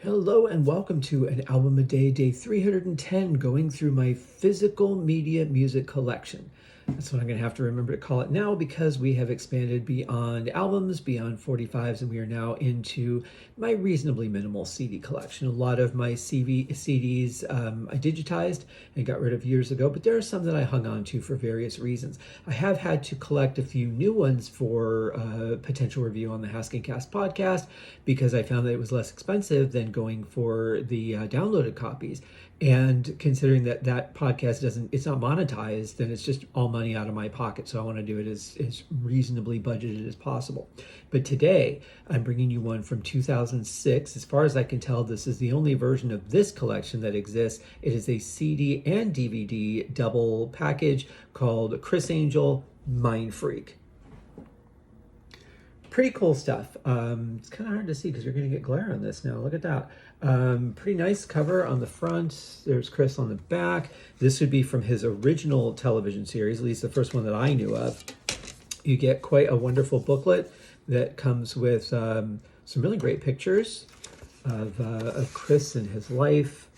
Hello and welcome to an album a day, day 310, going through my physical media music collection. That's what I'm going to have to remember to call it now because we have expanded beyond albums, beyond 45s, and we are now into my reasonably minimal CD collection. A lot of my CDs I digitized and got rid of years ago, but there are some that I hung on to for various reasons. I have had to collect a few new ones for potential review on the Haskincast podcast because I found that it was less expensive than going for the downloaded copies. And considering that that podcast it's not monetized, then it's just all money out of my pocket. So I want to do it as reasonably budgeted as possible. But today I'm bringing you one from 2006. As far as I can tell, this is the only version of this collection that exists. It is a CD and DVD double package called Criss Mindfreak. Pretty cool stuff. It's kind of hard to see because you're going to get glare on this now. Look at that. Pretty nice cover on the front. There's Criss on the back. This would be from his original television series, at least the first one that I knew of. You get quite a wonderful booklet that comes with some really great pictures of Criss and his life,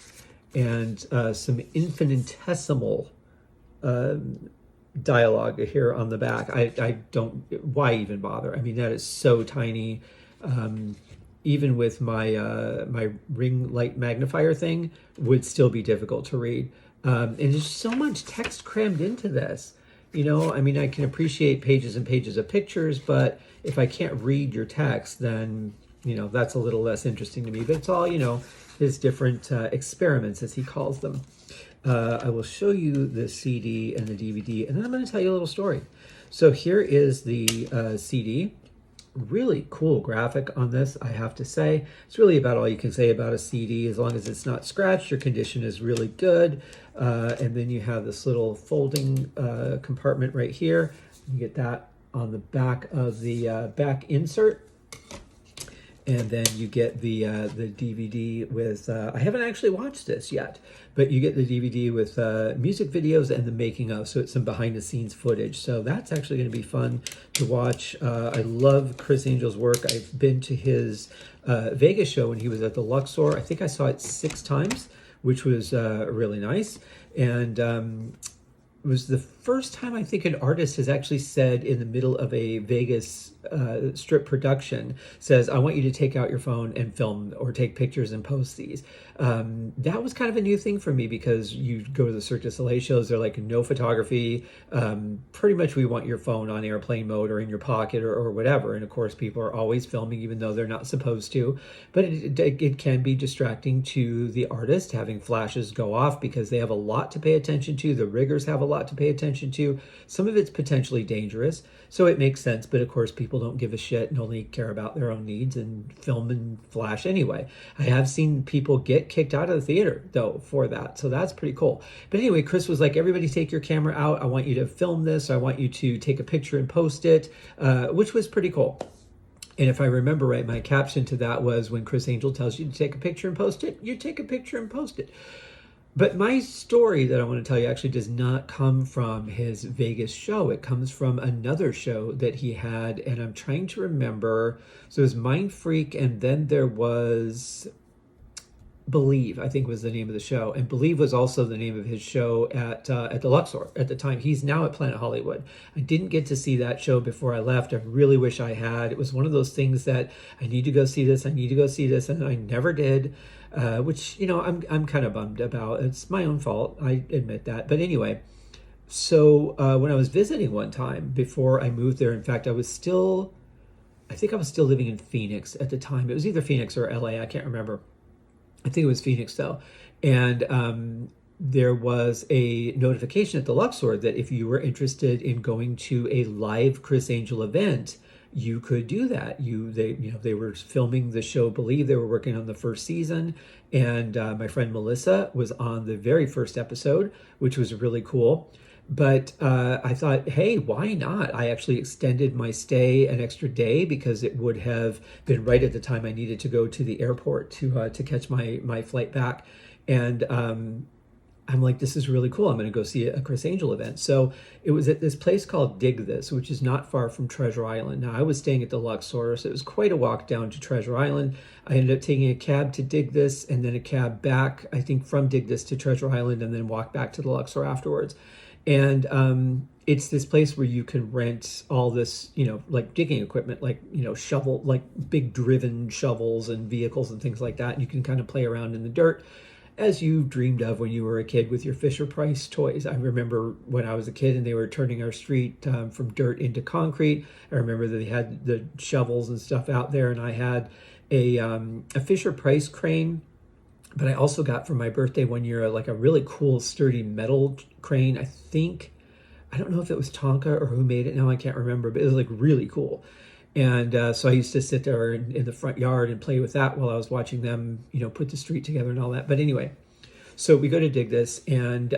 and some infinitesimal dialogue here on the back. I don't, why even bother? I mean, that is so tiny. Even with my my ring light magnifier thing, would still be difficult to read. And there's so much text crammed into this. You know, I mean, I can appreciate pages and pages of pictures, but if I can't read your text, then, you know, that's a little less interesting to me. But it's all, you know, his different experiments, as he calls them. I will show you the CD and the DVD, and then I'm going to tell you a little story. So here is the CD. Really cool graphic on this, I have to say. It's really about all you can say about a CD. As long as it's not scratched, your condition is really good. And then you have this little folding compartment right here. You get that on the back of the back insert. And then you get the DVD with, I haven't actually watched this yet, but you get the DVD with music videos and the making of, so it's some behind the scenes footage. So that's actually going to be fun to watch. I love Criss Angel's work. I've been to his Vegas show when he was at the Luxor. I think I saw it 6 times, which was really nice. And it was the first time I think an artist has actually said in the middle of a Vegas strip production, says, I want you to take out your phone and film or take pictures and post these. That was kind of a new thing for me because you go to the Cirque du Soleil shows, they're like, no photography. Pretty much we want your phone on airplane mode or in your pocket or whatever. And of course, people are always filming even though they're not supposed to. But it can be distracting to the artist having flashes go off because they have a lot to pay attention to. The riggers have a lot to pay attention to. Some of it's potentially dangerous, so it makes sense. But of course, people don't give a shit and only care about their own needs and film and flash anyway. I have seen people get kicked out of the theater though for that, so that's pretty cool. But anyway, Criss was like, everybody take your camera out. I want you to film this. I want you to take a picture and post it, which was pretty cool. And if I remember right, my caption to that was, when Criss Angel tells you to take a picture and post it, you take a picture and post it. But my story that I want to tell you actually does not come from his Vegas show. It comes from another show that he had, and I'm trying to remember. So it was Mindfreak, and then there was Believe, I think was the name of the show. And Believe was also the name of his show at the Luxor at the time. He's now at Planet Hollywood. I didn't get to see that show before I left. I really wish I had. It was one of those things that I need to go see this, I need to go see this, and I never did. Which, you know, I'm kind of bummed about. It's my own fault, I admit that. But anyway, so when I was visiting one time before I moved there, in fact, I think I was still living in Phoenix at the time. It was either Phoenix or LA, I can't remember. I think it was Phoenix though. And there was a notification at the Luxor that if you were interested in going to a live Criss Angel event, you could do that. They were filming the show Believe. They were working on the first season, and my friend Melissa was on the very first episode, which was really cool. But I thought, hey, why not? I actually extended my stay an extra day because it would have been right at the time I needed to go to the airport to catch my flight back. And I'm like, this is really cool. I'm going to go see a Criss Angel event. So it was at this place called Dig This, which is not far from Treasure Island. Now, I was staying at the Luxor, so it was quite a walk down to Treasure Island. I ended up taking a cab to Dig This and then a cab back, I think from Dig This to Treasure Island, and then walk back to the Luxor afterwards. And it's this place where you can rent all this, like digging equipment, like, shovel, like big driven shovels and vehicles and things like that. And you can kind of play around in the dirt as you dreamed of when you were a kid with your Fisher-Price toys. I remember when I was a kid and they were turning our street from dirt into concrete. I remember that they had the shovels and stuff out there, and I had a Fisher-Price crane. But I also got for my birthday one year like a really cool sturdy metal crane. I don't know if it was Tonka or who made it now, I can't remember, but it was like really cool. And so I used to sit there in the front yard and play with that while I was watching them, put the street together and all that. But anyway, so we go to Dig This, and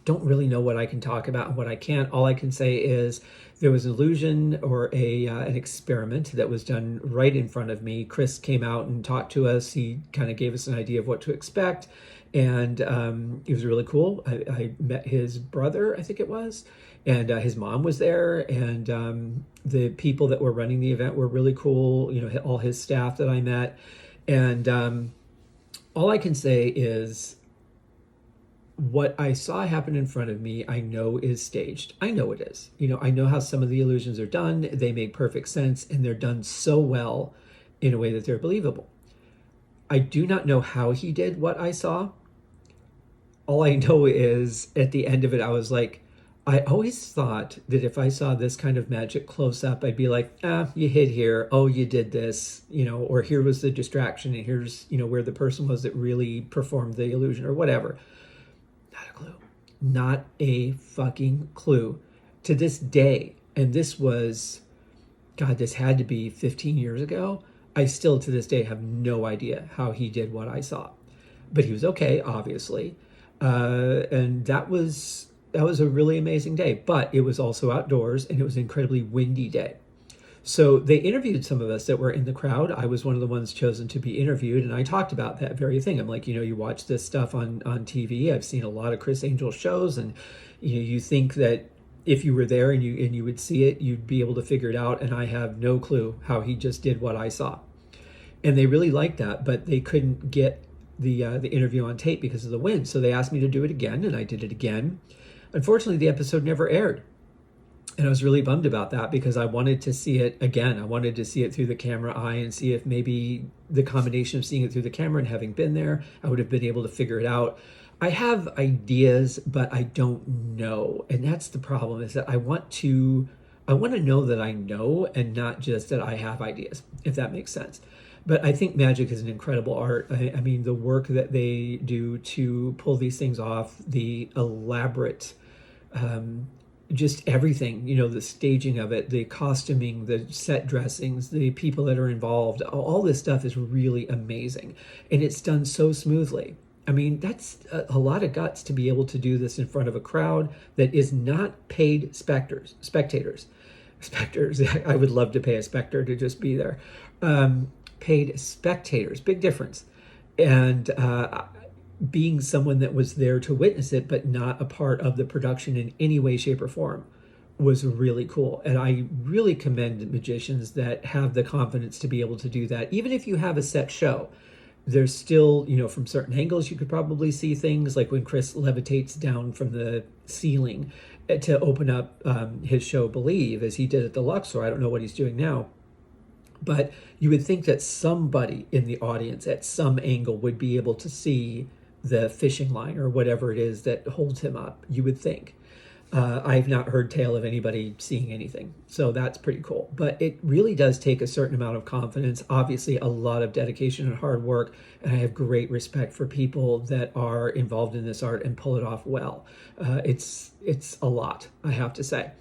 don't really know what I can talk about and what I can't. All I can say is there was an illusion or an experiment that was done right in front of me. Criss came out and talked to us. He kind of gave us an idea of what to expect, and it was really cool. I met his brother, I think it was, and his mom was there, and the people that were running the event were really cool. All his staff that I met, and all I can say is, what I saw happen in front of me, I know is staged. I know it is. I know how some of the illusions are done. They make perfect sense, and they're done so well in a way that they're believable. I do not know how he did what I saw. All I know is at the end of it, I was like, I always thought that if I saw this kind of magic close up, I'd be like, you hid here. Oh, you did this, or here was the distraction, and here's, where the person was that really performed the illusion or whatever. Not a clue. Not a fucking clue. To this day, and this was, God, this had to be 15 years ago. I still to this day have no idea how he did what I saw. But he was okay, obviously. And that was a really amazing day. But it was also outdoors, and it was an incredibly windy day. So they interviewed some of us that were in the crowd. I was one of the ones chosen to be interviewed, and I talked about that very thing. I'm like, you watch this stuff on TV. I've seen a lot of Criss Angel shows, and you think that if you were there and you would see it, you'd be able to figure it out. And I have no clue how he just did what I saw. And they really liked that, but they couldn't get the interview on tape because of the wind. So they asked me to do it again, and I did it again. Unfortunately, the episode never aired. And I was really bummed about that because I wanted to see it again. I wanted to see it through the camera eye and see if maybe the combination of seeing it through the camera and having been there, I would have been able to figure it out. I have ideas, but I don't know. And that's the problem, is that I want to know that I know and not just that I have ideas, if that makes sense. But I think magic is an incredible art. I mean, the work that they do to pull these things off, the elaborate just everything, the staging of it, the costuming, the set dressings, the people that are involved, all this stuff is really amazing. And it's done so smoothly. I mean, that's a lot of guts to be able to do this in front of a crowd that is not paid spectators. I would love to pay a specter to just be there. Paid spectators, big difference. And being someone that was there to witness it, but not a part of the production in any way, shape, or form, was really cool. And I really commend magicians that have the confidence to be able to do that. Even if you have a set show, there's still, from certain angles, you could probably see things like when Criss levitates down from the ceiling to open up his show Believe, as he did at the Luxor. I don't know what he's doing now. But you would think that somebody in the audience at some angle would be able to see the fishing line or whatever it is that holds him up, you would think. I've not heard tale of anybody seeing anything. So that's pretty cool. But it really does take a certain amount of confidence, obviously a lot of dedication and hard work. And I have great respect for people that are involved in this art and pull it off well. It's a lot, I have to say.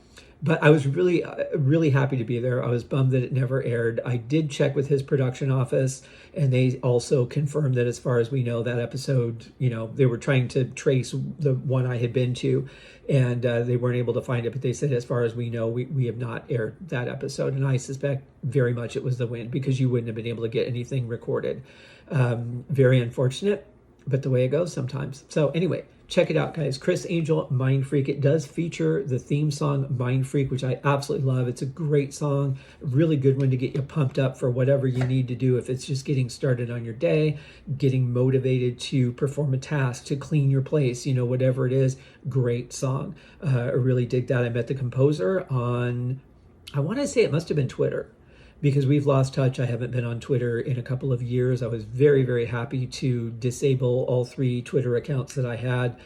But I was really, really happy to be there. I was bummed that it never aired. I did check with his production office, and they also confirmed that as far as we know, that episode, they were trying to trace the one I had been to, and they weren't able to find it. But they said, as far as we know, we have not aired that episode. And I suspect very much it was the wind, because you wouldn't have been able to get anything recorded. Very unfortunate. but the way it goes sometimes. So anyway, check it out, guys. Criss Angel, Mindfreak. It does feature the theme song Mindfreak, which I absolutely love. It's a great song, really good one to get you pumped up for whatever you need to do. If it's just getting started on your day, getting motivated to perform a task, to clean your place, whatever it is, great song. I really dig that. I met the composer on, I want to say it must have been Twitter, because we've lost touch. I haven't been on Twitter in a couple of years. I was very, very happy to disable all 3 Twitter accounts that I had.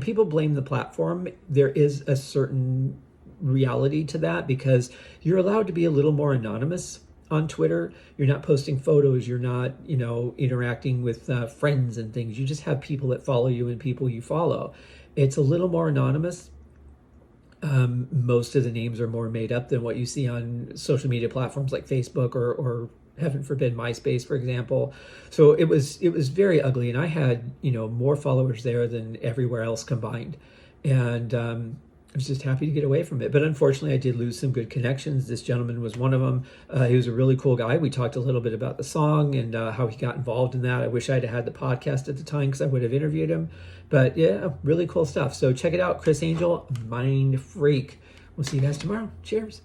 People blame the platform. There is a certain reality to that, because you're allowed to be a little more anonymous on Twitter. You're not posting photos. You're not, interacting with friends and things. You just have people that follow you and people you follow. It's a little more anonymous. Most of the names are more made up than what you see on social media platforms like Facebook or heaven forbid MySpace, for example. So it was very ugly, and I had more followers there than everywhere else combined, and I was just happy to get away from it. But unfortunately, I did lose some good connections. This gentleman was one of them. He was a really cool guy. We talked a little bit about the song and how he got involved in that. I wish I'd had the podcast at the time, because I would have interviewed him. But yeah, really cool stuff. So check it out, Criss Angel, Mindfreak. We'll see you guys tomorrow. Cheers.